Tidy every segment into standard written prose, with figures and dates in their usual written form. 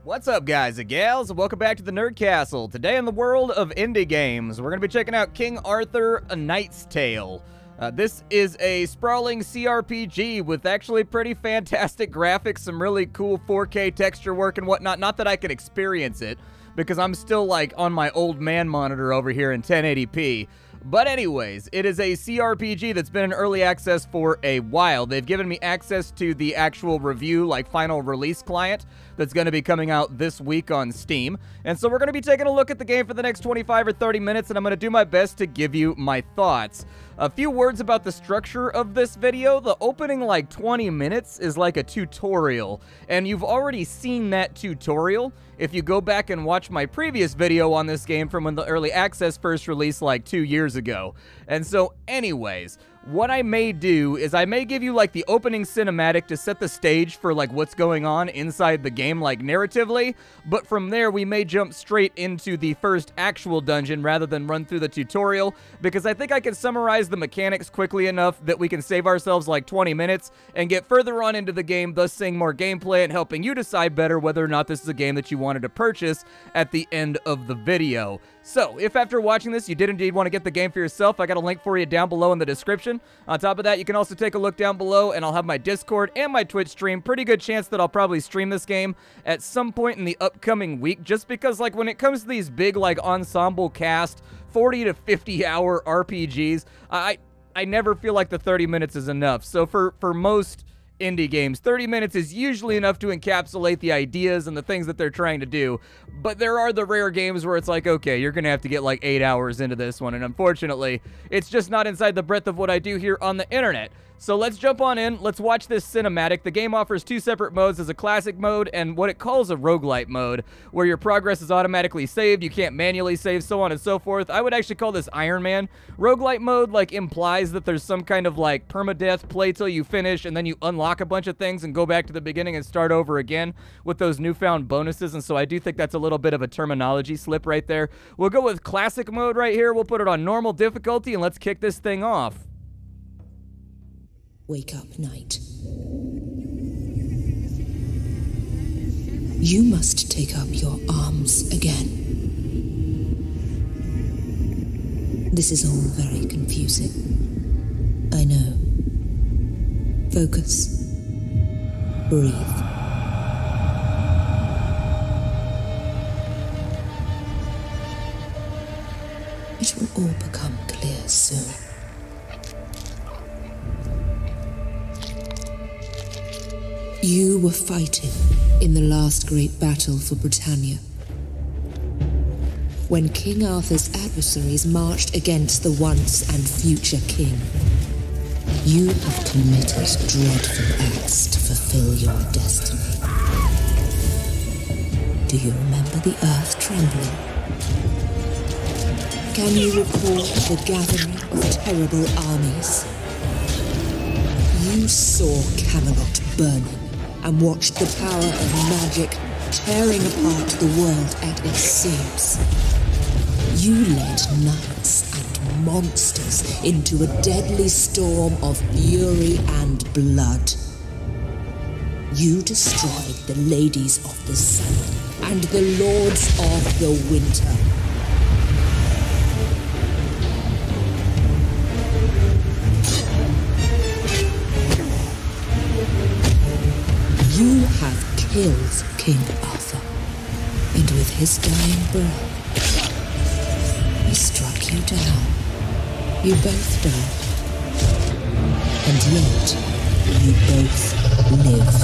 What's up, guys and gals? Welcome back to the Nerd Castle. Today in the world of indie games, we're going to be checking out King Arthur: A Knight's Tale. This is a sprawling CRPG with actually pretty fantastic graphics, some really cool 4K texture work and whatnot. Not that I can experience it, because I'm still, like, on my old man monitor over here in 1080p. But anyways, it is a CRPG that's been in early access for a while. They've given me access to the actual review, like, final release client that's going to be coming out this week on Steam. And so we're going to be taking a look at the game for the next 25 or 30 minutes, and I'm going to do my best to give you my thoughts. A few words about the structure of this video. The opening, like, 20 minutes is like a tutorial, and you've already seen that tutorial if you go back and watch my previous video on this game from when the early access first released like 2 years ago. And so anyways, what I may do is I may give you like the opening cinematic to set the stage for like what's going on inside the game, like narratively, but from there we may jump straight into the first actual dungeon rather than run through the tutorial, because I think I can summarize the mechanics quickly enough that we can save ourselves like 20 minutes and get further on into the game, thus seeing more gameplay and helping you decide better whether or not this is a game that you wanted to purchase at the end of the video. So, if after watching this you did indeed want to get the game for yourself, I got a link for you down below in the description. On top of that, you can also take a look down below, and I'll have my Discord and my Twitch stream. Pretty good chance that I'll probably stream this game at some point in the upcoming week, just because, like, when it comes to these big, like, ensemble cast, 40 to 50 hour RPGs, I never feel like the 30 minutes is enough. So for most indie games, 30 minutes is usually enough to encapsulate the ideas and the things that they're trying to do, but there are the rare games where it's like, okay, you're gonna have to get like 8 hours into this one, and unfortunately, it's just not inside the breadth of what I do here on the internet. So let's jump on in, let's watch this cinematic. The game offers two separate modes. There's a classic mode and what it calls a roguelite mode, where your progress is automatically saved, you can't manually save, so on and so forth. I would actually call this Iron Man. Roguelite mode, like, implies that there's some kind of, like, permadeath, play till you finish, and then you unlock a bunch of things and go back to the beginning and start over again with those newfound bonuses, and so I do think that's a little bit of a terminology slip right there. We'll go with classic mode right here. We'll put it on normal difficulty, and let's kick this thing off. Wake up, knight. You must take up your arms again. This is all very confusing. I know. Focus. Breathe. It will all become clear soon. You were fighting in the last great battle for Britannia, when King Arthur's adversaries marched against the once and future king. You have committed dreadful acts to fulfill your destiny. Do you remember the earth trembling? Can you recall the gathering of terrible armies? You saw Camelot burning and watched the power of magic tearing apart the world at its seams. You led knights and monsters into a deadly storm of fury and blood. You destroyed the ladies of the sun and the lords of the winter. You have killed King Arthur, and with his dying breath, he struck you down. You both died, and yet you both live.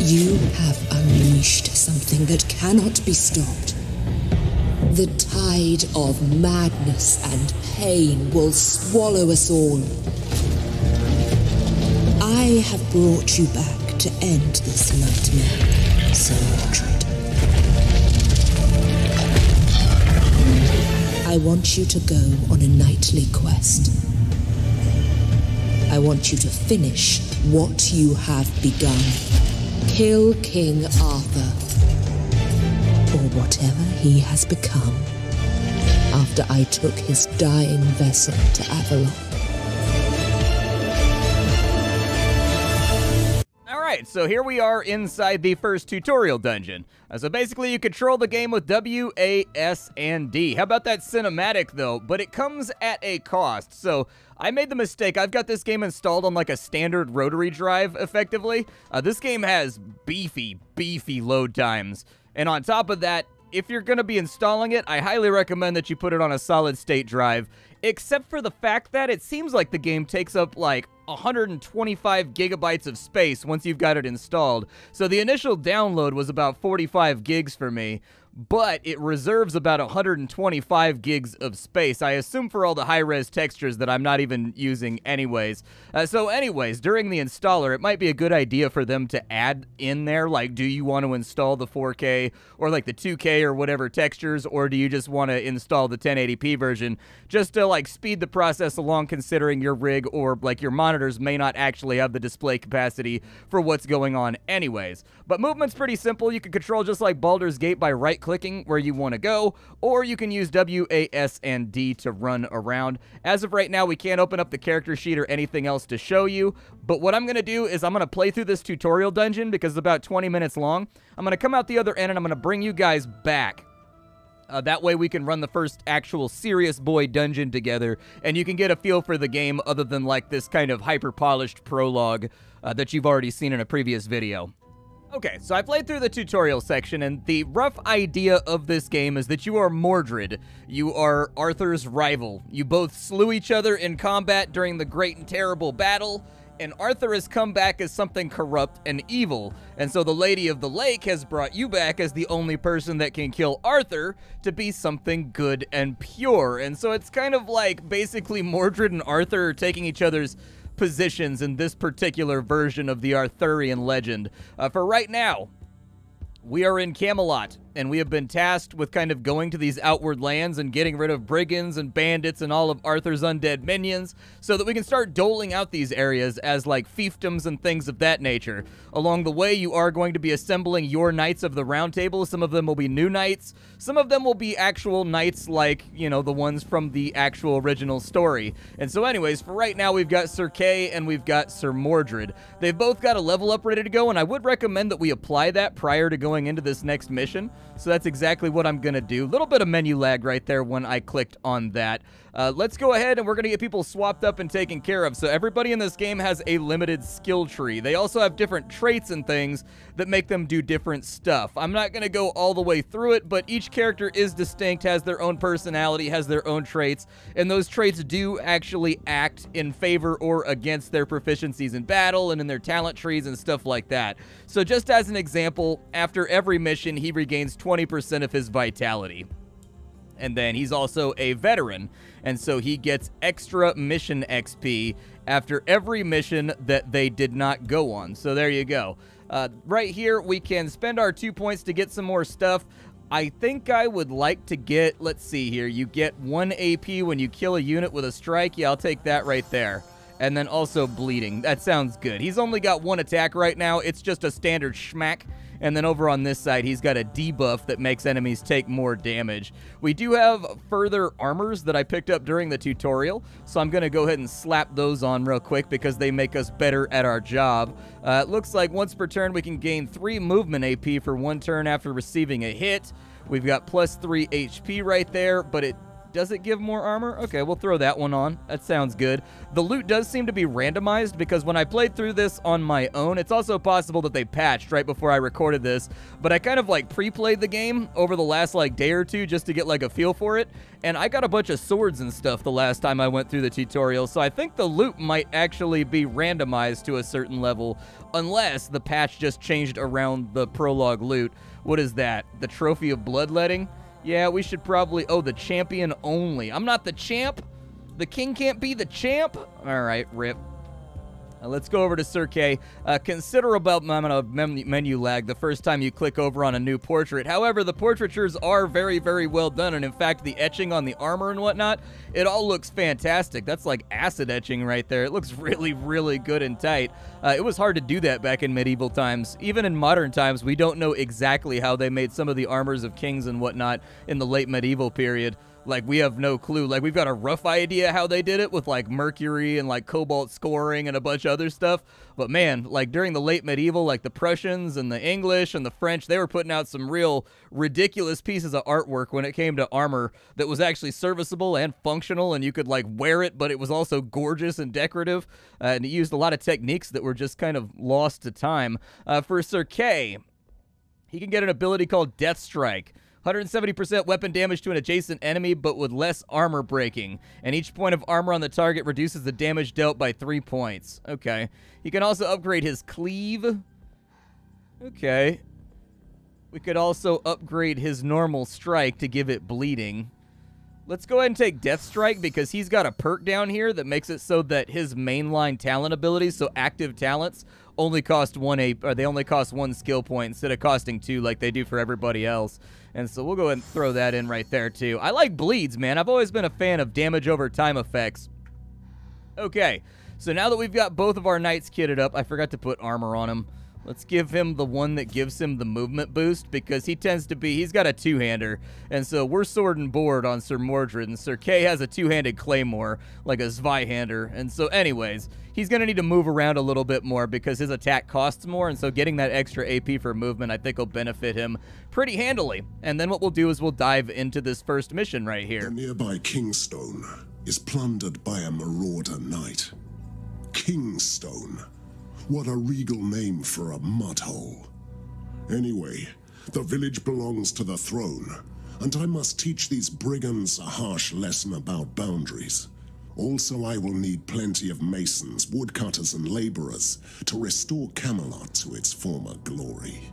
You have unleashed something that cannot be stopped. The tide of madness and pain will swallow us all. I have brought you back to end this nightmare, Sir Mordred. I want you to go on a knightly quest. I want you to finish what you have begun. Kill King Arthur, or whatever he has become, after I took his dying vessel to Avalon. Alright, so here we are inside the first tutorial dungeon. So basically you control the game with W, A, S, and D. How about that cinematic though? But it comes at a cost. So I made the mistake, I've got this game installed on like a standard rotary drive, effectively. This game has beefy load times. And on top of that, if you're going to be installing it, I highly recommend that you put it on a solid state drive, except for the fact that it seems like the game takes up like 125 gigabytes of space once you've got it installed. So the initial download was about 45 gigs for me, but it reserves about 125 gigs of space, I assume for all the high-res textures that I'm not even using anyways. So anyways, during the installer, it might be a good idea for them to add in there, like, do you want to install the 4K or like the 2K or whatever textures, or do you just want to install the 1080p version, just to like speed the process along, considering your rig or like your monitors may not actually have the display capacity for what's going on anyways. But movement's pretty simple. You can control just like Baldur's Gate by right-clicking where you want to go, or you can use W, A, S, and D to run around. As of right now, we can't open up the character sheet or anything else to show you, but what I'm going to do is I'm going to play through this tutorial dungeon because it's about 20 minutes long. I'm going to come out the other end and I'm going to bring you guys back. That way we can run the first actual serious boy dungeon together, and you can get a feel for the game other than like this kind of hyper-polished prologue that you've already seen in a previous video. Okay, so I played through the tutorial section, and the rough idea of this game is that you are Mordred. You are Arthur's rival. You both slew each other in combat during the great and terrible battle, and Arthur has come back as something corrupt and evil. And so the Lady of the Lake has brought you back as the only person that can kill Arthur to be something good and pure. And so it's kind of like basically Mordred and Arthur are taking each other's positions in this particular version of the Arthurian legend. For right now, we are in Camelot, and we have been tasked with kind of going to these outward lands and getting rid of brigands and bandits and all of Arthur's undead minions so that we can start doling out these areas as like fiefdoms and things of that nature. Along the way, you are going to be assembling your Knights of the Round Table. Some of them will be new knights. Some of them will be actual knights like, you know, the ones from the actual original story. And so anyways, for right now, we've got Sir Kay and we've got Sir Mordred. They've both got a level up ready to go, and I would recommend that we apply that prior to going into this next mission. So that's exactly what I'm going to do. A little bit of menu lag right there when I clicked on that. Let's go ahead and we're going to get people swapped up and taken care of. So everybody in this game has a limited skill tree. They also have different traits and things that make them do different stuff. I'm not going to go all the way through it, but each character is distinct, has their own personality, has their own traits, and those traits do actually act in favor or against their proficiencies in battle and in their talent trees and stuff like that. So just as an example, after every mission, he regains 20% of his vitality. And then he's also a veteran, and so he gets extra mission XP after every mission that they did not go on. So there you go. Right here, we can spend our 2 points to get some more stuff. I think I would like to get, let's see here, you get 1 AP when you kill a unit with a strike. Yeah, I'll take that right there. And then also bleeding. That sounds good. He's only got 1 attack right now. It's just a standard schmack. And then over on this side, he's got a debuff that makes enemies take more damage. We do have further armors that I picked up during the tutorial, so I'm going to go ahead and slap those on real quick because they make us better at our job. It looks like once per turn, we can gain 3 movement AP for 1 turn after receiving a hit. We've got plus 3 HP right there, but does it give more armor? Okay, we'll throw that one on. That sounds good. The loot does seem to be randomized because when I played through this on my own, it's also possible that they patched right before I recorded this, but I kind of like pre-played the game over the last like day or two just to get like a feel for it, and I got a bunch of swords and stuff the last time I went through the tutorial, so I think the loot might actually be randomized to a certain level, unless the patch just changed around the prologue loot. What is that? The Trophy of Bloodletting? Yeah, we should probably... Oh, the champion only. I'm not the champ. The king can't be the champ. All right, rip. Let's go over to Sir Kay. Considerable amount of menu lag the first time you click over on a new portrait. However, the portraitures are very, very well done, and in fact, the etching on the armor and whatnot, it all looks fantastic. That's like acid etching right there. It looks really, really good and tight. It was hard to do that back in medieval times. Even in modern times, we don't know exactly how they made some of the armors of kings and whatnot in the late medieval period. like, we have no clue. Like, we've got a rough idea how they did it with, like, mercury and, like, cobalt scoring and a bunch of other stuff. But, man, like, during the late medieval, like, the Prussians and the English and the French, they were putting out some real ridiculous pieces of artwork when it came to armor that was actually serviceable and functional, and you could, like, wear it, but it was also gorgeous and decorative. And it used a lot of techniques that were just kind of lost to time. For Sir Kay, he can get an ability called Death Strike. 170% weapon damage to an adjacent enemy, but with less armor breaking. And each point of armor on the target reduces the damage dealt by 3 points. Okay. He can also upgrade his cleave. Okay. We could also upgrade his normal strike to give it bleeding. Let's go ahead and take Death Strike because he's got a perk down here that makes it so that his mainline talent abilities, so active talents, only cost they only cost 1 skill point instead of costing 2 like they do for everybody else. And so we'll go ahead and throw that in right there too. I like bleeds, man. I've always been a fan of damage over time effects. Okay, so now that we've got both of our knights kitted up, I forgot to put armor on him. Let's give him the one that gives him the movement boost because he tends to be, he's got a two-hander. And so we're sword and board on Sir Mordred, and Sir Kay has a two-handed claymore, like a Zweihander. And so anyways, he's going to need to move around a little bit more because his attack costs more, and so getting that extra AP for movement I think will benefit him pretty handily. And then what we'll do is we'll dive into this first mission right here. The nearby Kingstone is plundered by a marauder knight. Kingstone. What a regal name for a mudhole. Anyway, the village belongs to the throne, and I must teach these brigands a harsh lesson about boundaries. Also, I will need plenty of masons, woodcutters, and laborers to restore Camelot to its former glory.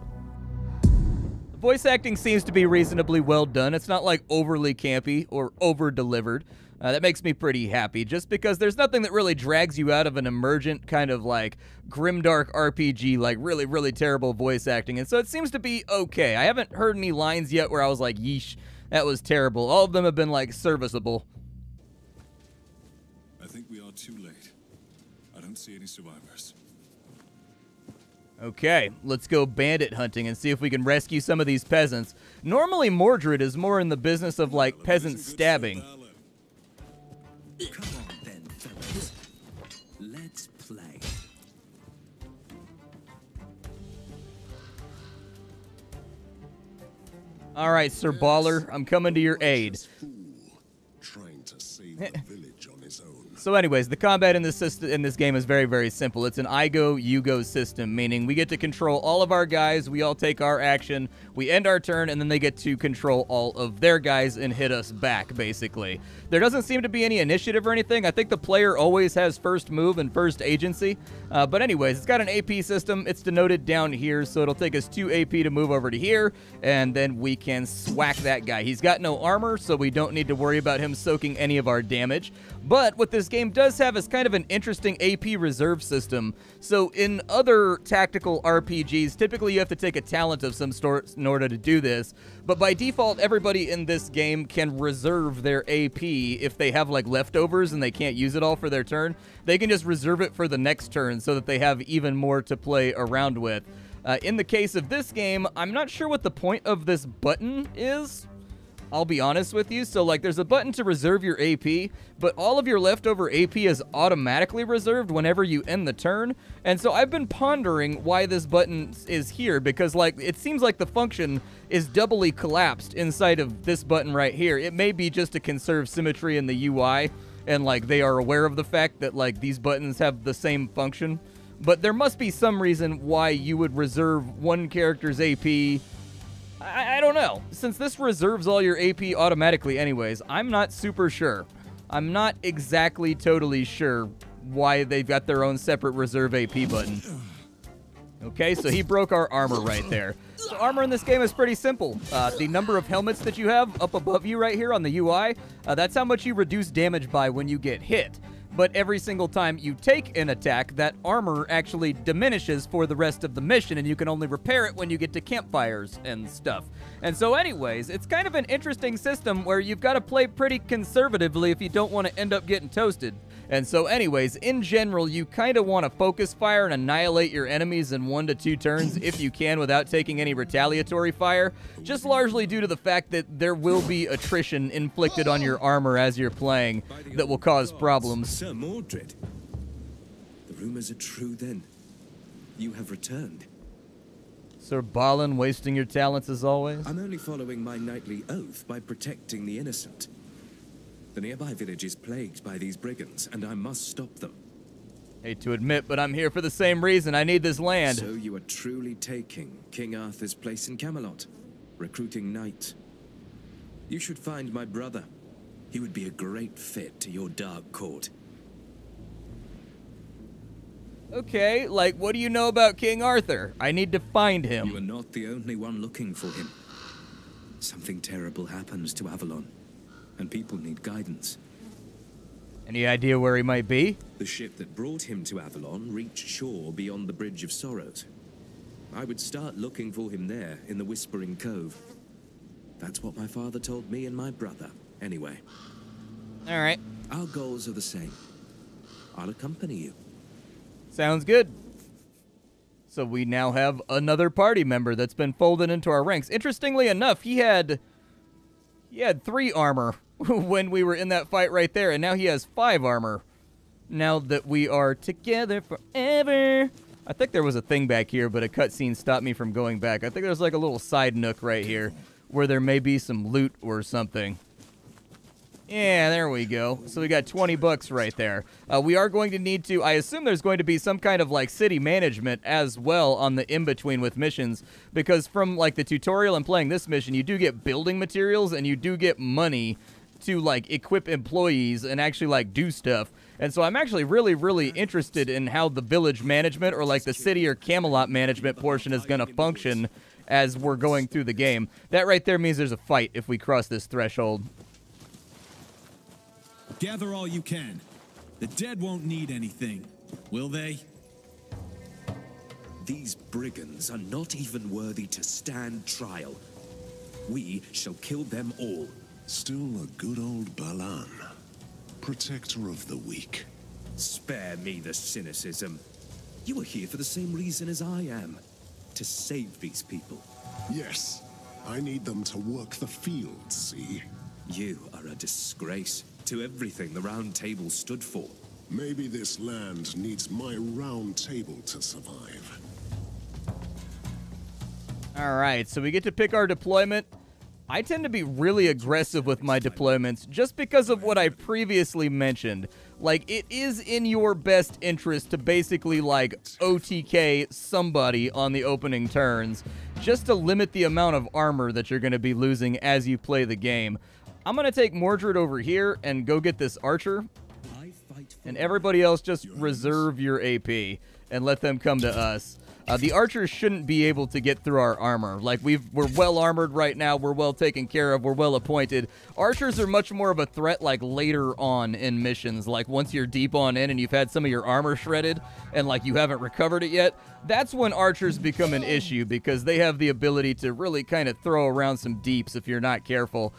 The voice acting seems to be reasonably well done. It's not like overly campy or over-delivered. That makes me pretty happy, just because there's nothing that really drags you out of an emergent kind of like Grimdark RPG, like really, really terrible voice acting. And so it seems to be okay. I haven't heard any lines yet where I was like, yeesh, that was terrible. All of them have been like serviceable. I think we are too late. I don't see any survivors. Okay, let's go bandit hunting and see if we can rescue some of these peasants. Normally Mordred is more in the business of like peasant stabbing. Come on then, fellas. Let's play. All right, Sir Baller, I'm coming to your aid. Trying to save the village on his own. So anyways, the combat in this game is very, very simple. It's an I go, you go system, meaning we get to control all of our guys, we all take our action, we end our turn, and then they get to control all of their guys and hit us back, basically. There doesn't seem to be any initiative or anything. I think the player always has first move and first agency. But anyways, it's got an AP system. It's denoted down here, so it'll take us 2 AP to move over to here, and then we can swack that guy. He's got no armor, so we don't need to worry about him soaking any of our damage. But what this game does have is kind of an interesting AP reserve system. So in other tactical RPGs, typically you have to take a talent of some sort in order to do this. But by default, everybody in this game can reserve their AP if they have like leftovers and they can't use it all for their turn. They can just reserve it for the next turn so that they have even more to play around with. In the case of this game, I'm not sure what the point of this button is. I'll be honest with you. So like there's a button to reserve your AP, but all of your leftover AP is automatically reserved whenever you end the turn. And so I've been pondering why this button is here, because like it seems like the function is doubly collapsed inside of this button right here. It may be just to conserve symmetry in the UI, and like they are aware of the fact that like these buttons have the same function. But there must be some reason why you would reserve one character's AP. I don't know. Since this reserves all your AP automatically anyways, I'm not super sure. I'm not exactly totally sure why they've got their own separate reserve AP button. Okay, so he broke our armor right there. So armor in this game is pretty simple. The number of helmets that you have up above you right here on the UI, that's how much you reduce damage by when you get hit. But every single time you take an attack, that armor actually diminishes for the rest of the mission, and you can only repair it when you get to campfires and stuff. And so anyways, it's kind of an interesting system where you've got to play pretty conservatively if you don't want to end up getting toasted. And so anyways, in general, you kind of want to focus fire and annihilate your enemies in 1 to 2 turns if you can without taking any retaliatory fire, just largely due to the fact that there will be attrition inflicted on your armor as you're playing that will cause problems. Sir Mordred, the rumors are true then. You have returned. Sir Balin, wasting your talents as always. I'm only following my knightly oath by protecting the innocent. The nearby village is plagued by these brigands, and I must stop them. Hate to admit, but I'm here for the same reason. I need this land. So you are truly taking King Arthur's place in Camelot, recruiting knights. You should find my brother. He would be a great fit to your dark court. Okay, like, what do you know about King Arthur? I need to find him. You are not the only one looking for him. Something terrible happens to Avalon, and people need guidance. Any idea where he might be? The ship that brought him to Avalon reached shore beyond the Bridge of Sorrows. I would start looking for him there, in the Whispering Cove. That's what my father told me and my brother, anyway. All right. Our goals are the same. I'll accompany you. Sounds good. So we now have another party member that's been folded into our ranks. Interestingly enough, he had 3 armor when we were in that fight right there, and now he has 5 armor now that we are together forever. I think there was a thing back here, but a cutscene stopped me from going back. I think there's like a little side nook right here where there may be some loot or something. Yeah, there we go. So we got 20 bucks right there. We are going to need to, I assume there's going to be some kind of like city management as well on the in-between with missions, because from like the tutorial and playing this mission, you do get building materials and you do get money to like equip employees and actually like do stuff. And so I'm actually really interested in how the village management or like the city or Camelot management portion is going to function as we're going through the game. That right there means there's a fight if we cross this threshold. Gather all you can. The dead won't need anything, will they? These brigands are not even worthy to stand trial. We shall kill them all. Still a good old Balan, protector of the weak. Spare me the cynicism. You are here for the same reason as I am. To save these people. Yes, I need them to work the fields, see? You are a disgrace to everything the Round Table stood for. Maybe this land needs my round table to survive. All right, so we get to pick our deployment. I tend to be really aggressive with my deployments just because of what I previously mentioned. Like, it is in your best interest to basically, like, OTK somebody on the opening turns just to limit the amount of armor that you're going to be losing as you play the game. I'm going to take Mordred over here and go get this archer. And everybody else just reserve your AP and let them come to us. The archers shouldn't be able to get through our armor. Like, we're well armored right now. We're well taken care of. We're well appointed. Archers are much more of a threat, like, later on in missions. Like, once you're deep on in and you've had some of your armor shredded and, like, you haven't recovered it yet, that's when archers become an issue because they have the ability to really kind of throw around some deeps if you're not careful.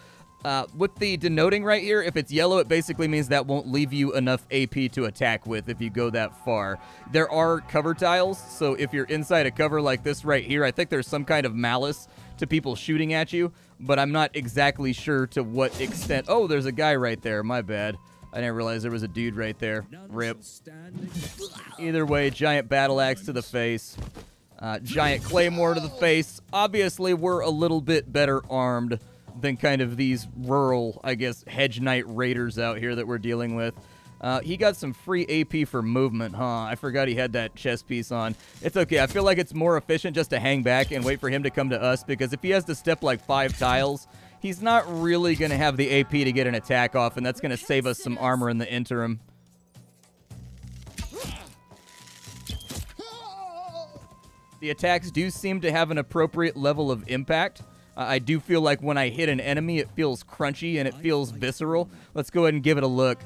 With the denoting right here, if it's yellow, it basically means that won't leave you enough AP to attack with if you go that far. There are cover tiles, so if you're inside a cover like this right here, I think there's some kind of malice to people shooting at you, but I'm not exactly sure to what extent. Oh, there's a guy right there. My bad. I didn't realize there was a dude right there. Rip. Either way, giant battle axe to the face. Giant claymore to the face. Obviously, we're a little bit better armed than kind of these rural, I guess, hedge knight raiders out here that we're dealing with. He got some free AP for movement, huh? I forgot he had that chest piece on. It's okay. I feel like it's more efficient just to hang back and wait for him to come to us, because if he has to step like 5 tiles, he's not really going to have the AP to get an attack off, and that's going to save us some armor in the interim. The attacks do seem to have an appropriate level of impact. I do feel like when I hit an enemy, it feels crunchy and it feels visceral. Let's go ahead and give it a look.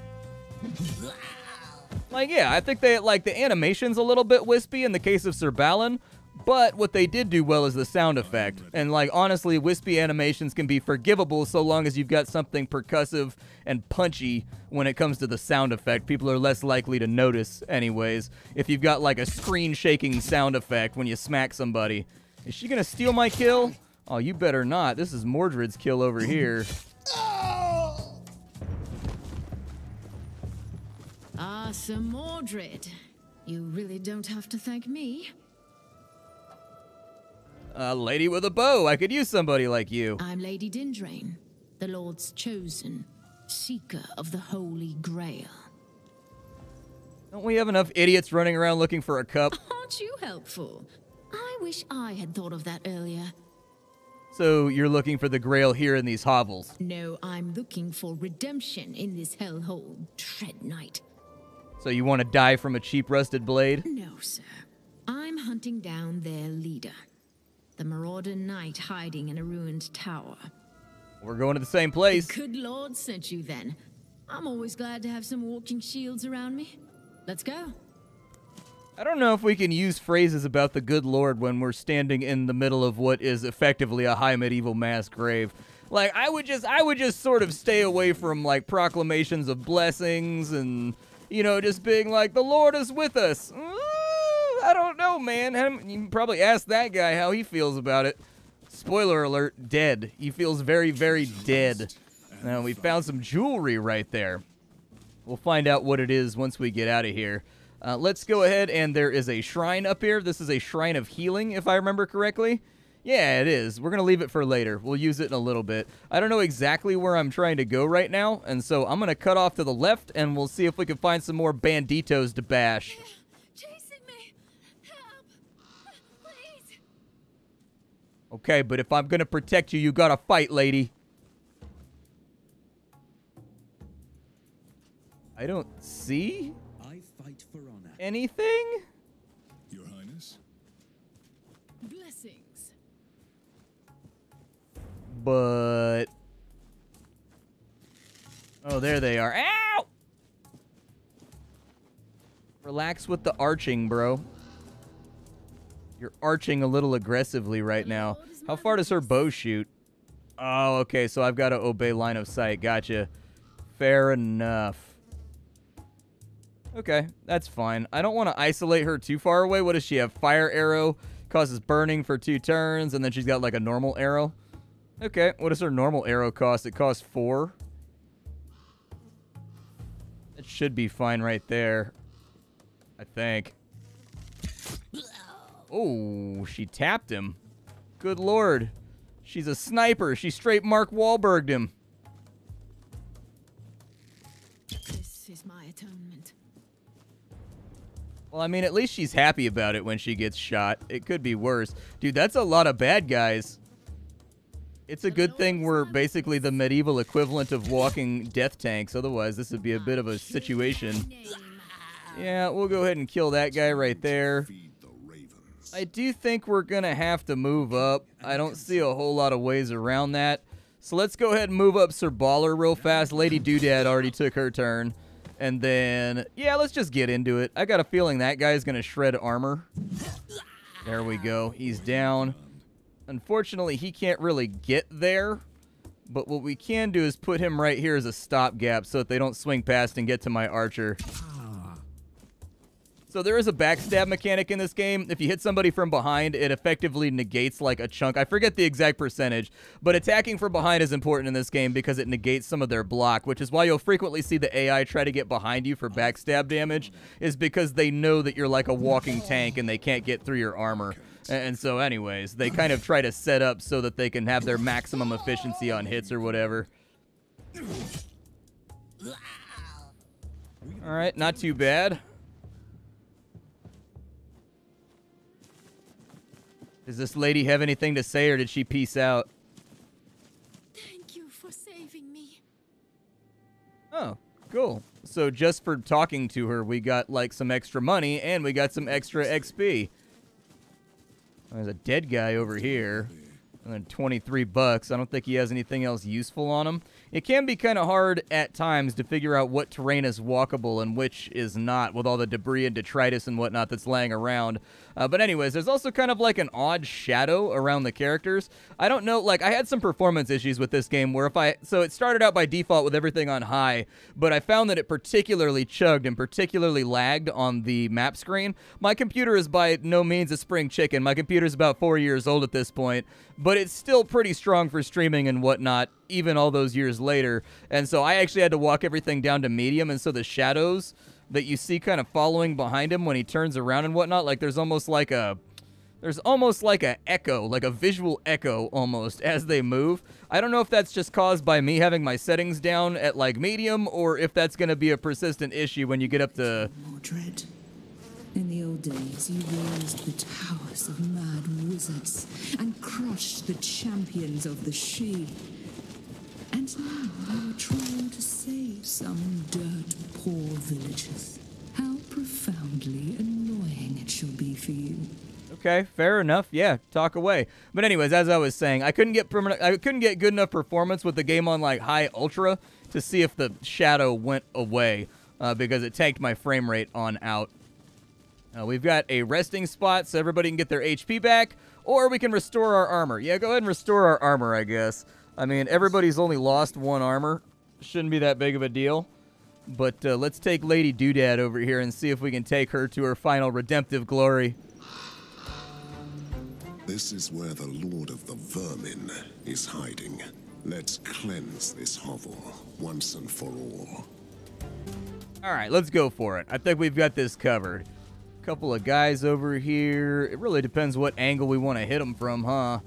Like, yeah, I think they, like, the animation's a little bit wispy in the case of Sir Balin, But what they did do well is the sound effect. And, like, honestly, wispy animations can be forgivable so long as you've got something percussive and punchy when it comes to the sound effect. People are less likely to notice, anyways, if you've got, like, a screen-shaking sound effect when you smack somebody. Is she gonna steal my kill? Oh, you better not. This is Mordred's kill over here. Ah, Sir Mordred. You really don't have to thank me. A lady with a bow. I could use somebody like you. I'm Lady Dindrain, the Lord's chosen, seeker of the Holy Grail. Don't we have enough idiots running around looking for a cup? Aren't you helpful? I wish I had thought of that earlier. So you're looking for the Grail here in these hovels? No, I'm looking for redemption in this hellhole Dread Night. So you want to die from a cheap rusted blade? No, sir. I'm hunting down their leader, the Marauder Knight hiding in a ruined tower. We're going to the same place. Good Lord sent you then. I'm always glad to have some walking shields around me. Let's go. I don't know if we can use phrases about the good Lord when we're standing in the middle of what is effectively a high medieval mass grave. Like, I would just sort of stay away from, like, proclamations of blessings and, you know, just being like, the Lord is with us. I don't know, man. You can probably ask that guy how he feels about it. Spoiler alert, dead. He feels very, very dead. Now, we found some jewelry right there. We'll find out what it is once we get out of here. Let's go ahead, and there is a shrine up here. This is a shrine of healing, if I remember correctly. Yeah, it is. We're going to leave it for later. We'll use it in a little bit. I don't know exactly where I'm trying to go right now, and so I'm going to cut off to the left, and we'll see if we can find some more banditos to bash. Chasing me. Help. Please. Okay, but if I'm going to protect you, you got to fight, lady. I don't see anything? Your Highness? Blessings. But... oh, there they are. Ow! Relax with the arching, bro. You're arching a little aggressively right now. How far does her bow shoot? Oh, okay, so I've got to obey line of sight. Gotcha. Fair enough. Okay, that's fine. I don't want to isolate her too far away. What does she have? Fire arrow, causes burning for 2 turns, and then she's got like a normal arrow. Okay, what does her normal arrow cost? It costs 4. It should be fine right there, I think. Oh, she tapped him. Good lord. She's a sniper. She straight Mark Wahlberg'd him. This is my atonement. Well, I mean, at least she's happy about it when she gets shot. It could be worse. Dude, that's a lot of bad guys. It's a good thing we're basically the medieval equivalent of walking death tanks. Otherwise, this would be a bit of a situation. Yeah, we'll go ahead and kill that guy right there. I do think we're going to have to move up. I don't see a whole lot of ways around that. So let's go ahead and move up Sir Baller real fast. Lady Doodad already took her turn. And then, yeah, let's just get into it. I got a feeling that guy's going to shred armor. There we go. He's down. Unfortunately, he can't really get there. But what we can do is put him right here as a stopgap so that they don't swing past and get to my archer. So there is a backstab mechanic in this game. If you hit somebody from behind, it effectively negates like a chunk. I forget the exact percentage, but attacking from behind is important in this game because it negates some of their block, which is why you'll frequently see the AI try to get behind you for backstab damage, is because they know that you're like a walking tank and they can't get through your armor. And so anyways, they kind of try to set up so that they can have their maximum efficiency on hits or whatever. All right, not too bad. Does this lady have anything to say, or did she peace out? Thank you for saving me. Oh, cool. So just for talking to her, we got, like, some extra money, and we got some extra XP. There's a dead guy over here. And then 23 bucks. I don't think he has anything else useful on him. It can be kind of hard at times to figure out what terrain is walkable and which is not with all the debris and detritus and whatnot that's laying around. But anyways, there's also kind of like an odd shadow around the characters. I don't know, like I had some performance issues with this game where so it started out by default with everything on high, but I found that it particularly chugged and particularly lagged on the map screen. My computer is by no means a spring chicken. My computer's about 4 years old at this point, but it's still pretty strong for streaming and whatnot, even all those years later. And so I actually had to walk everything down to medium, and so the shadows that you see kind of following behind him when he turns around and whatnot, like there's almost like a echo, like a visual echo almost as they move. I don't know if that's just caused by me having my settings down at like medium, or if that's going to be a persistent issue when you get up to... Mordred. In the old days, you raised the towers of mad wizards and crushed the champions of the She. And now you are trying to save some dirt-poor villagers. How profoundly annoying it shall be for you. Okay, fair enough. Yeah, talk away. But anyways, as I was saying, I couldn't get good enough performance with the game on like high ultra to see if the shadow went away because it tanked my frame rate on out. We've got a resting spot so everybody can get their HP back, or we can restore our armor. Yeah, go ahead and restore our armor, I guess. I mean, everybody's only lost one armor. Shouldn't be that big of a deal. But let's take Lady Doodad over here and see if we can take her to her final redemptive glory. This is where the Lord of the Vermin is hiding. Let's cleanse this hovel once and for all. All right, let's go for it. I think we've got this covered. Couple of guys over here. It really depends what angle we want to hit them from, huh?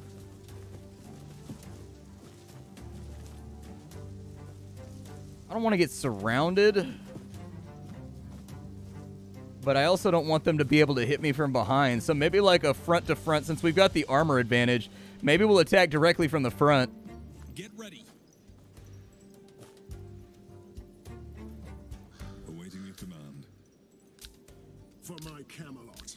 I don't want to get surrounded, but I also don't want them to be able to hit me from behind. So maybe like a front to front, since we've got the armor advantage. Maybe we'll attack directly from the front. Get ready. Awaiting your command. For my Camelot.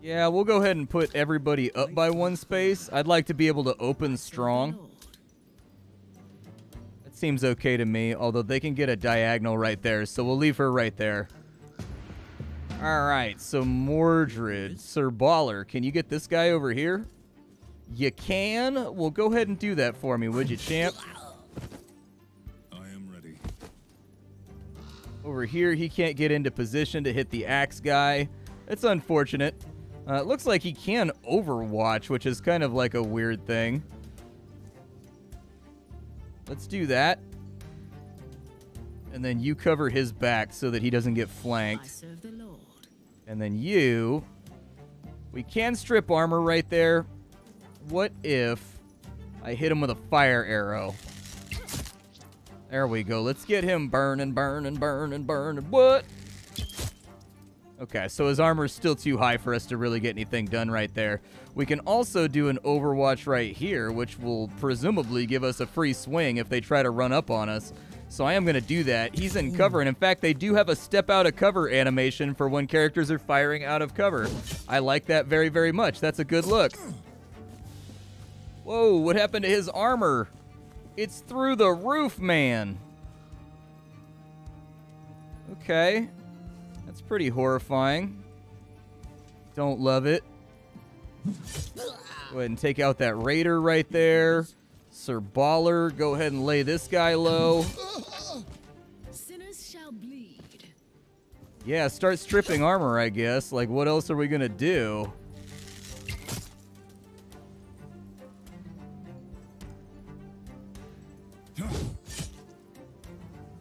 Yeah, we'll go ahead and put everybody up by one space. I'd like to be able to open strong. That seems okay to me, although they can get a diagonal right there, so we'll leave her right there. Alright, so Mordred, Sir Baller, can you get this guy over here? You can? Well, go ahead and do that for me, would you, champ? I am ready. Over here, he can't get into position to hit the axe guy. It's unfortunate. It looks like he can overwatch, which is kind of like a weird thing. Let's do that. And then you cover his back so that he doesn't get flanked. I serve the Lord. And then you... We can strip armor right there. What if I hit him with a fire arrow? There we go. Let's get him burning, burning, burning, burning. What? Okay, so his armor's still too high for us to really get anything done right there. We can also do an overwatch right here, which will presumably give us a free swing if they try to run up on us. So I am going to do that. He's in cover, and in fact, they do have a step out of cover animation for when characters are firing out of cover. I like that very, very much. That's a good look. Whoa, what happened to his armor? It's through the roof, man. Okay. That's pretty horrifying. Don't love it. Go ahead and take out that raider right there. Sir Baller, go ahead and lay this guy low. Sinners shall bleed. Yeah, start stripping armor, I guess. Like, what else are we gonna do?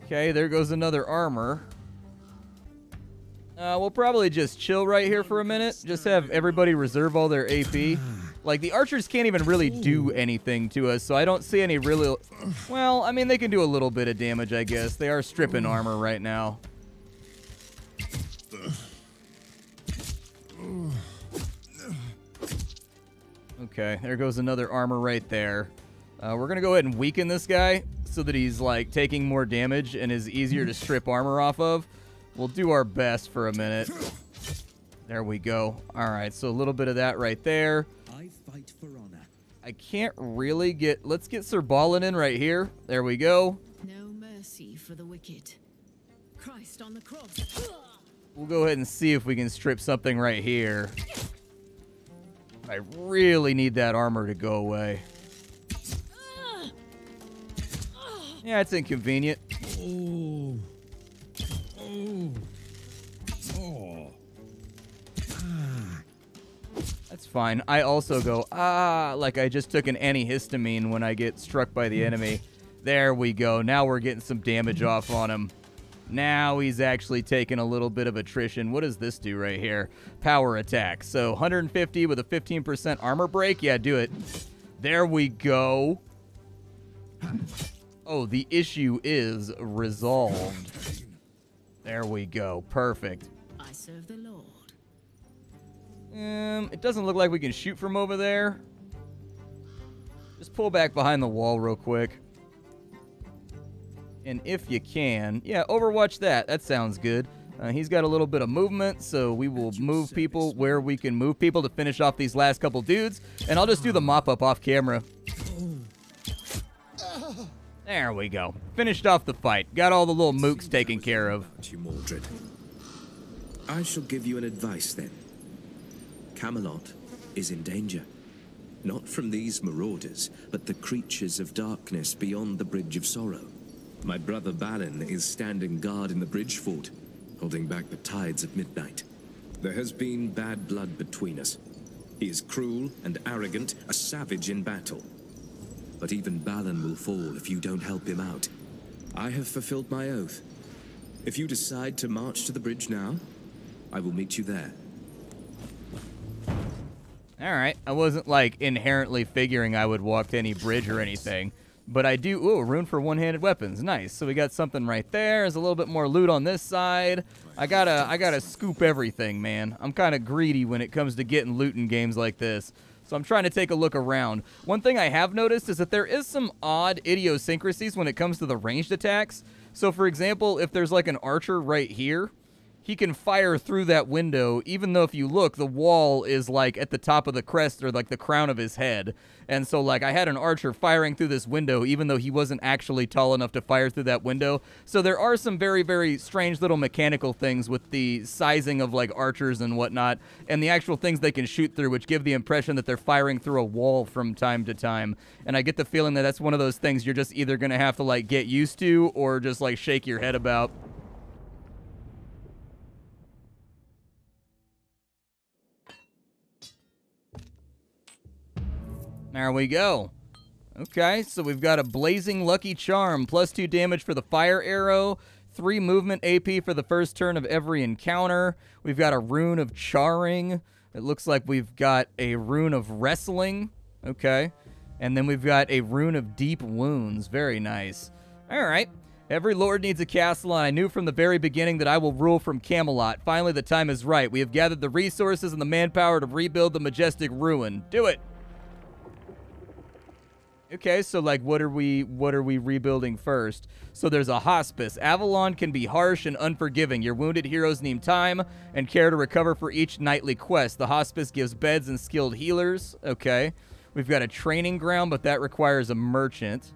Okay, there goes another armor. We'll probably just chill right here for a minute. Just have everybody reserve all their AP. Like, the archers can't even really do anything to us, so I don't see any really... Well, I mean, they can do a little bit of damage, I guess. They are stripping armor right now. Okay, there goes another armor right there. We're going to go ahead and weaken this guy so that he's, like, taking more damage and is easier to strip armor off of. We'll do our best for a minute. There we go. All right, so a little bit of that right there. I fight for honor. I can't really get... Let's get Sir Ballin in right here. There we go. No mercy for the wicked. Christ on the cross. We'll go ahead and see if we can strip something right here. I really need that armor to go away. Yeah, it's inconvenient. Oh. Oh. Oh. Ah. That's fine. I also go, like I just took an antihistamine when I get struck by the enemy. There we go. Now we're getting some damage off on him. Now he's actually taking a little bit of attrition. What does this do right here? Power attack. So 150 with a 15% armor break. Yeah, do it. There we go. Oh, the issue is resolved. There we go. Perfect. I serve the Lord. It doesn't look like we can shoot from over there. Just pull back behind the wall real quick. And if you can, yeah, overwatch that. That sounds good. He's got a little bit of movement, so we will move people where we can move people to finish off these last couple dudes. And I'll just do the mop-up off camera. There we go. Finished off the fight. Got all the little mooks taken care of. You, Mordred. I shall give you an advice then. Camelot is in danger. Not from these marauders, but the creatures of darkness beyond the Bridge of Sorrow. My brother Balin is standing guard in the bridge fort, holding back the tides of midnight. There has been bad blood between us. He is cruel and arrogant, a savage in battle. But even Balin will fall if you don't help him out. I have fulfilled my oath. If you decide to march to the bridge now, I will meet you there. Alright, I wasn't, like, inherently figuring I would walk to any bridge or anything. But I do, ooh, a rune for one-handed weapons. Nice. So we got something right there. There's a little bit more loot on this side. I gotta scoop everything, man. I'm kind of greedy when it comes to getting loot in games like this. So I'm trying to take a look around. One thing I have noticed is that there is some odd idiosyncrasies when it comes to the ranged attacks. So, for example, if there's like an archer right here, he can fire through that window, even though if you look, the wall is like at the top of the crest or like the crown of his head. And so like I had an archer firing through this window, even though he wasn't actually tall enough to fire through that window. So there are some very, very strange little mechanical things with the sizing of like archers and whatnot, and the actual things they can shoot through, which give the impression that they're firing through a wall from time to time. And I get the feeling that that's one of those things you're just either going to have to like get used to or just like shake your head about. There we go. Okay, so we've got a Blazing Lucky Charm, +2 damage for the fire arrow, 3 movement AP for the first turn of every encounter. We've got a rune of charring. It looks like we've got a rune of wrestling. Okay. And then we've got a rune of deep wounds. Very nice. All right. Every lord needs a castle, and I knew from the very beginning that I will rule from Camelot. Finally, the time is right. We have gathered the resources and the manpower to rebuild the majestic ruin. Do it. Okay, so like what are we rebuilding first? So there's a hospice. Avalon can be harsh and unforgiving. Your wounded heroes need time and care to recover for each nightly quest. The hospice gives beds and skilled healers. Okay. We've got a training ground, but that requires a merchant.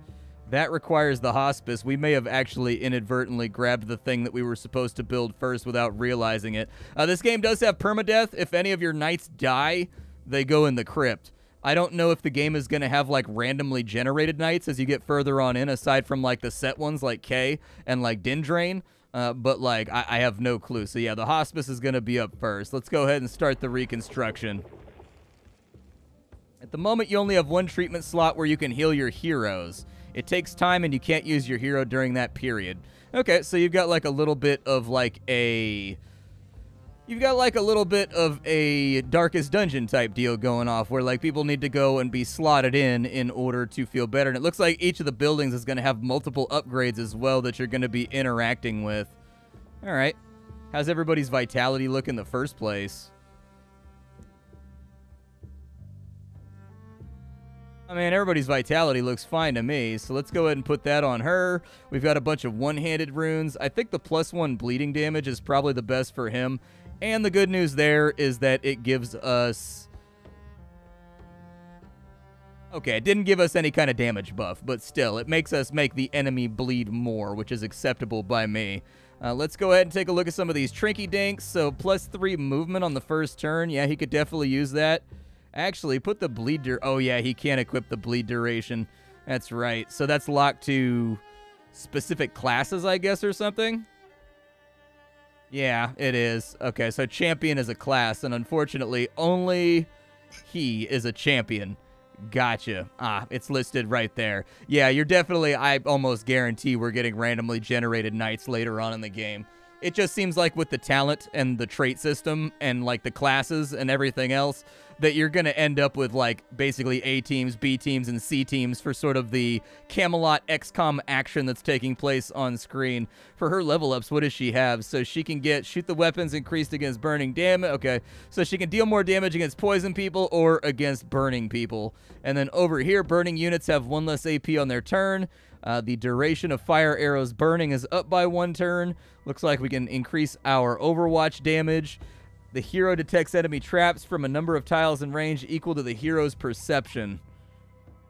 That requires the hospice. We may have actually inadvertently grabbed the thing that we were supposed to build first without realizing it. This game does have permadeath. If any of your knights die, they go in the crypt. I don't know if the game is going to have, like, randomly generated knights as you get further on in, aside from, like, the set ones like Kay and, like, Dindrain. But, like, I have no clue. So, yeah, the hospice is going to be up first. Let's go ahead and start the reconstruction. At the moment, you only have 1 treatment slot where you can heal your heroes. It takes time, and you can't use your hero during that period. Okay, so you've got, like, a little bit of, like, a... You've got like a little bit of a Darkest Dungeon type deal going off where like people need to go and be slotted in order to feel better. And it looks like each of the buildings is going to have multiple upgrades as well that you're going to be interacting with. All right. How's everybody's vitality look in the first place? I mean, everybody's vitality looks fine to me, so let's go ahead and put that on her. We've got a bunch of one-handed runes. I think the +1 bleeding damage is probably the best for him. And the good news there is that it gives us... Okay, it didn't give us any kind of damage buff, but still, it makes us make the enemy bleed more, which is acceptable by me. Let's go ahead and take a look at some of these Trinky Dinks. So, +3 movement on the first turn. Yeah, he could definitely use that. Actually, put the bleed oh yeah, he can't equip the bleed duration. That's right. So that's locked to specific classes, I guess, or something? Yeah, it is. Okay, so champion is a class, and unfortunately, only he is a champion. Gotcha. Ah, it's listed right there. Yeah, you're definitely, I almost guarantee we're getting randomly generated knights later on in the game. It just seems like with the talent and the trait system and like the classes and everything else that you're going to end up with like basically A teams, B teams, and C teams for sort of the Camelot XCOM action that's taking place on screen. For her level ups, what does she have? So she can get shoot the weapons increased against burning damage. Okay, so she can deal more damage against poison people or against burning people. And then over here, burning units have 1 less AP on their turn. The duration of fire arrows burning is up by 1 turn. Looks like we can increase our Overwatch damage. The hero detects enemy traps from a number of tiles in range equal to the hero's perception.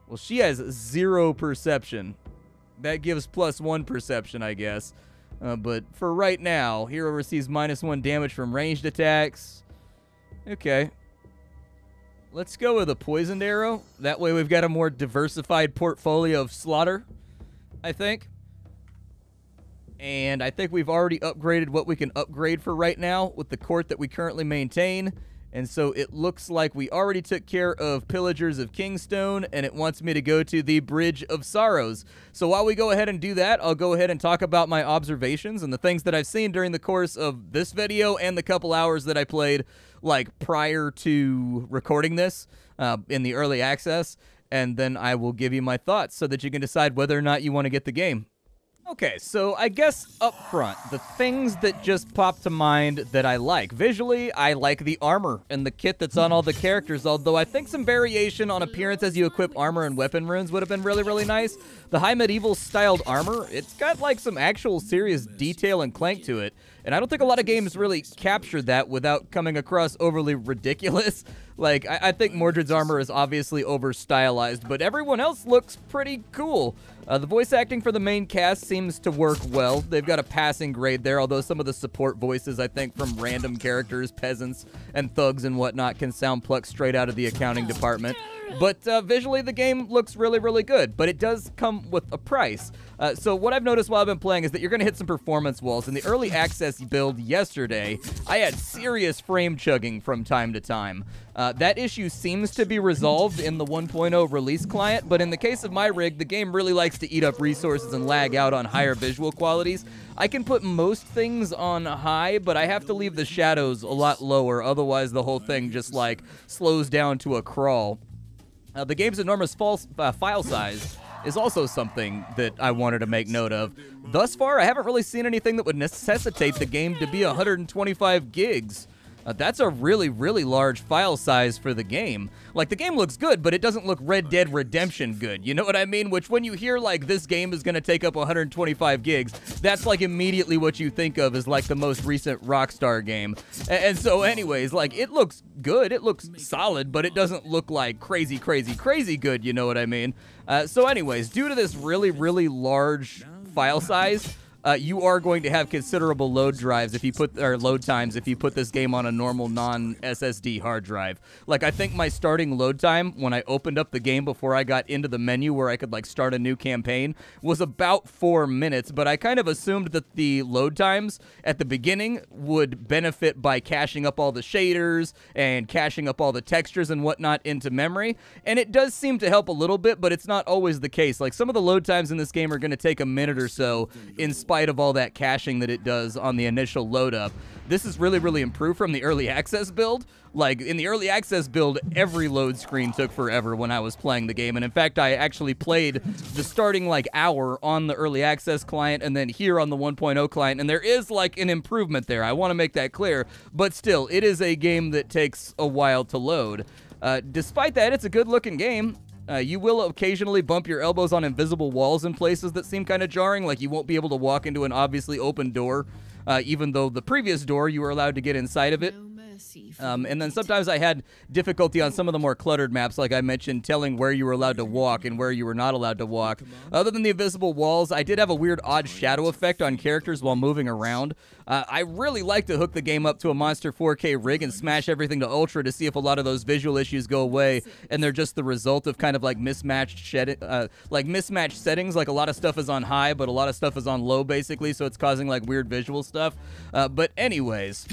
Well, she has 0 perception. That gives +1 perception, I guess. But for right now, hero receives -1 damage from ranged attacks. Okay. Let's go with a poisoned arrow. That way we've got a more diversified portfolio of slaughter, I think. And I think we've already upgraded what we can upgrade for right now with the court that we currently maintain. And so it looks like we already took care of Pillagers of Kingstone, and it wants me to go to the Bridge of Sorrows. So while we go ahead and do that, I'll go ahead and talk about my observations and the things that I've seen during the course of this video and the couple hours that I played like prior to recording this in the early access. And then I will give you my thoughts so that you can decide whether or not you want to get the game. Okay, so I guess up front, the things that just pop to mind that I like. Visually, I like the armor and the kit that's on all the characters, although I think some variation on appearance as you equip armor and weapon runes would have been really, really nice. The high medieval styled armor, it's got like some actual serious detail and clank to it, and I don't think a lot of games really capture that without coming across overly ridiculous. Like, I think Mordred's armor is obviously over-stylized, but everyone else looks pretty cool. The voice acting for the main cast seems to work well. They've got a passing grade there, although some of the support voices, I think, from random characters, peasants, and thugs and whatnot can sound plucked straight out of the accounting department. But visually, the game looks really, really good, but it does come with a price. So what I've noticed while I've been playing is that you're going to hit some performance walls. In the early access build yesterday, I had serious frame chugging from time to time. That issue seems to be resolved in the 1.0 release client, but in the case of my rig, the game really likes to eat up resources and lag out on higher visual qualities. I can put most things on high, but I have to leave the shadows a lot lower, otherwise the whole thing just like slows down to a crawl. The game's enormous file size is also something that I wanted to make note of. Thus far, I haven't really seen anything that would necessitate the game to be 125 gigs. That's a really, really large file size for the game. Like, the game looks good, but it doesn't look Red Dead Redemption good. You know what I mean? Which, when you hear, like, this game is going to take up 125 gigs, that's, like, immediately what you think of as, like, the most recent Rockstar game. And so, anyways, like, it looks good. It looks solid, but it doesn't look, like, crazy, crazy, crazy good. You know what I mean? So, anyways, due to this really, really large file size, you are going to have considerable load times if you put this game on a normal non-SSD hard drive. Like, I think my starting load time when I opened up the game before I got into the menu where I could like start a new campaign was about 4 minutes, but I kind of assumed that the load times at the beginning would benefit by caching up all the shaders and caching up all the textures and whatnot into memory, and it does seem to help a little bit, but it's not always the case. Like, some of the load times in this game are going to take a minute or so in spite of all that caching that it does on the initial load up. This is really, really improved from the early access build. Like, in the early access build, every load screen took forever when I was playing the game, and in fact, I actually played the starting, like, hour on the early access client and then here on the 1.0 client, and there is, like, an improvement there. I want to make that clear, but still, it is a game that takes a while to load. Despite that, it's a good-looking game. You will occasionally bump your elbows on invisible walls in places that seem kind of jarring, like you won't be able to walk into an obviously open door, even though the previous door you were allowed to get inside of it. mercy for And your then deed. sometimes I had difficulty on some of the more cluttered maps, like I mentioned, telling where you were allowed to walk and where you were not allowed to walk. Other than the invisible walls, I did have a weird odd shadow effect on characters while moving around. I really like to hook the game up to a Monster 4K rig and smash everything to Ultra to see if a lot of those visual issues go away, and they're just the result of kind of like mismatched settings. Like a lot of stuff is on high, but a lot of stuff is on low, basically, so it's causing like weird visual stuff. But anyways,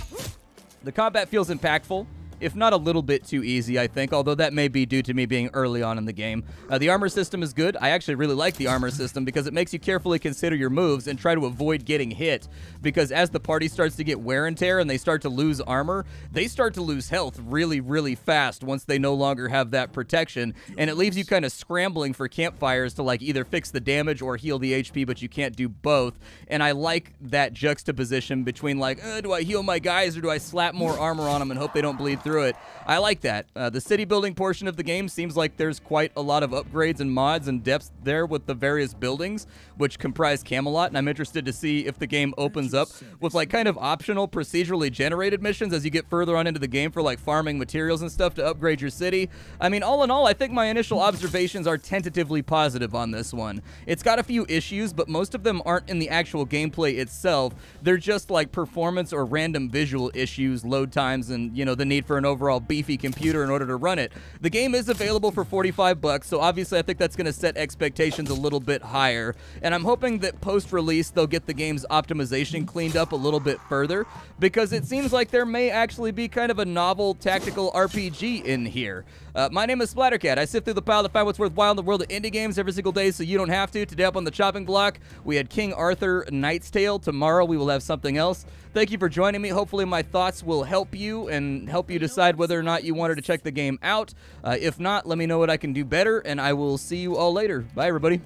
the combat feels impactful, if not a little bit too easy, I think, although that may be due to me being early on in the game. The armor system is good. I actually really like the armor system because it makes you carefully consider your moves and try to avoid getting hit, because as the party starts to get wear and tear and they start to lose armor, they start to lose health really, really fast once they no longer have that protection, and it leaves you kind of scrambling for campfires to like either fix the damage or heal the HP, but you can't do both, and I like that juxtaposition between like, do I heal my guys or do I slap more armor on them and hope they don't bleed through it? I like that. The city building portion of the game seems like there's quite a lot of upgrades and mods and depths there with the various buildings, which comprise Camelot, and I'm interested to see if the game opens up with like kind of optional procedurally generated missions as you get further on into the game for like farming materials and stuff to upgrade your city. I mean, all in all, I think my initial observations are tentatively positive on this one. It's got a few issues, but most of them aren't in the actual gameplay itself. They're just like performance or random visual issues, load times, and, you know, the need for an overall beefy computer in order to run it. The game is available for $45, so obviously I think that's going to set expectations a little bit higher, and I'm hoping that post-release they'll get the game's optimization cleaned up a little bit further, because it seems like there may actually be kind of a novel tactical RPG in here. My name is Splattercat. I sift through the pile to find what's worthwhile in the world of indie games every single day so you don't have to. Today up on the chopping block, we had King Arthur Knight's Tale. Tomorrow we will have something else. Thank you for joining me. Hopefully my thoughts will help you and help you decide whether or not you wanted to check the game out. If not, let me know what I can do better, and I will see you all later. Bye, everybody.